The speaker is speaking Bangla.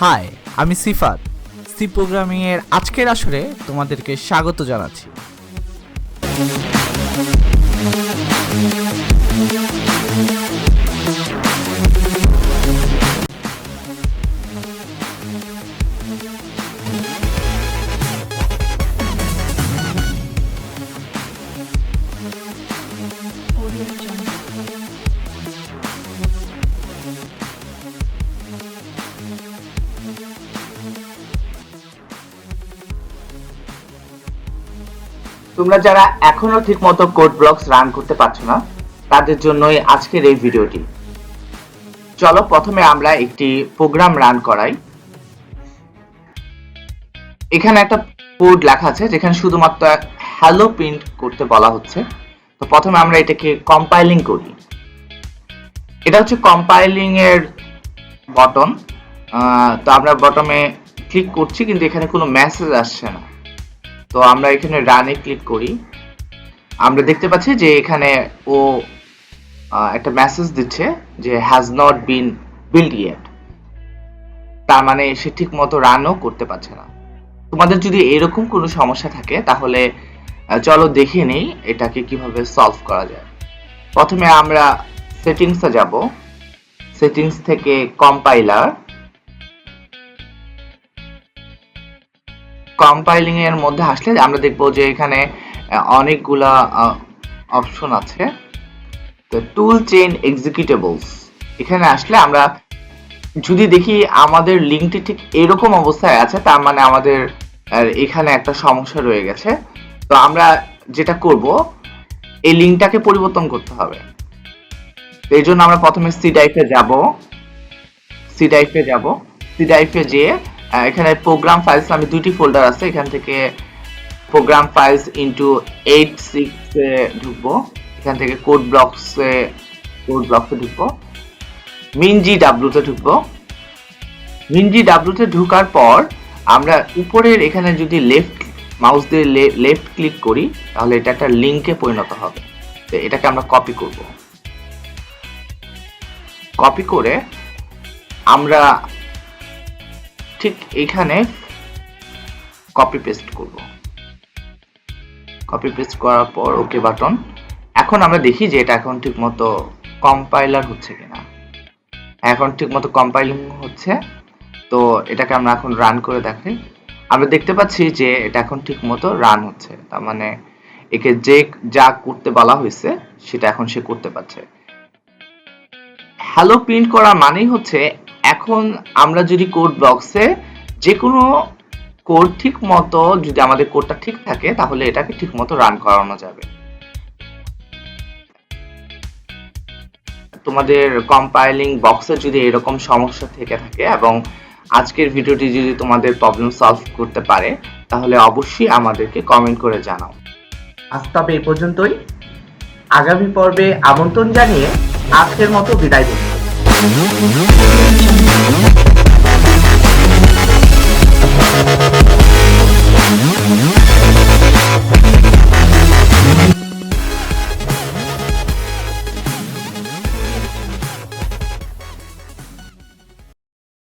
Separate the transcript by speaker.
Speaker 1: হাই, আমি সিফাত। সি প্রোগ্রামিং এর আজকের আসরে তোমাদেরকে স্বাগত জানাচ্ছি।
Speaker 2: তোমরা যারা এখনো ঠিকমতো কোড ব্লকস রান করতে পারছো না, তাদের জন্যই আজকের এই ভিডিওটি। চলো প্রথমে আমরা একটি প্রোগ্রাম রান করাই। এখানে একটা কোড লেখা আছে যেখানে শুধুমাত্র হ্যালো প্রিন্ট করতে বলা হচ্ছে। তো প্রথমে আমরা এটাকে কম্পাইলিং করি। এটা হচ্ছে কম্পাইলিং এর বটন। তো আমরা বটমে ক্লিক করছি, কিন্তু এখানে কোনো মেসেজ আসছে না। তো আমরা এখানে রানে ক্লিক করি। আমরা দেখতে পাচ্ছি যে এখানে ও একটা মেসেজ দিচ্ছে যে has not been build yet. তার মানে সে ঠিক মতো রানও করতে পারছে না। তোমাদের যদি এরকম কোনো সমস্যা থাকে তাহলে চলো দেখে নেই এটাকে কিভাবে সলভ করা যায়। প্রথমে আমরা সেটিংসে যাব। সেটিংস থেকে কম্পাইলিং এর মধ্যে আসলে আমরা দেখব যে এখানে অনেকগুলা অপশন আছে। তো টুল চেইন এক্সিকিউটেবলস, এখানে আসলে আমরা যদি দেখি আমাদের লিঙ্কটি ঠিক এরকম অবস্থায় আছে, তার মানে আমাদের এখানে একটা সমস্যা রয়ে গেছে। তো আমরা যেটা করব, এই লিঙ্কটাকে পরিবর্তন করতে হবে। তো এই জন্য আমরা প্রথমে সি ড্রাইভে যাব। যেয়ে এখানে প্রোগ্রাম ফাইলস নামে দুটি ফোল্ডার আছে। এখান থেকে প্রোগ্রাম ফাইলস ইনটু 86 এ ঢুকবো। এখান থেকে কোড ব্লকসে ঢুকবো। mingw তে ঢুকবো। mingw তে ঢোকার পর আমরা উপরের এখানে যদি মাউস দিয়ে লেফট ক্লিক করি, তাহলে এটা একটা লিংকে পরিণত হবে। তো এটাকে আমরা কপি করব। কপি করে আমরা ঠিক এখানে কপি পেস্ট করব। কপি পেস্ট করার পর ওকে বাটন। এখন আমরা দেখি যে এটা এখন ঠিকমতো কম্পাইলার হচ্ছে কিনা। এখন ঠিকমতো কম্পাইলিং হচ্ছে। তো এটাকে আমরা এখন রান করে দেখি। আমরা দেখতে পাচ্ছি যে এটা এখন ঠিকমতো রান হচ্ছে। তার মানে একে যে যা করতে বলা হয়েছে সেটা এখন সে করতে পারছে। হ্যালো প্রিন্ট করা মানেই হচ্ছে এখন আমরা যদি কোড ব্লকসে যে কোনো কোড ঠিক মতো, যদি আমাদের কোডটা ঠিক থাকে তাহলে এটাকে ঠিক মতো রান করানো যাবে। তোমাদের কম্পাইলিং বক্সে যদি এরকম সমস্যা থেকে থাকে এবং আজকের ভিডিওটি যদি তোমাদের প্রবলেম সলভ করতে পারে, তাহলে অবশ্যই আমাদেরকে কমেন্ট করে জানাও। আজ তবে এই পর্যন্তই। আগামী পর্বে আমন্ত্রণ জানিয়ে আজকের মতো বিদায় নিচ্ছি।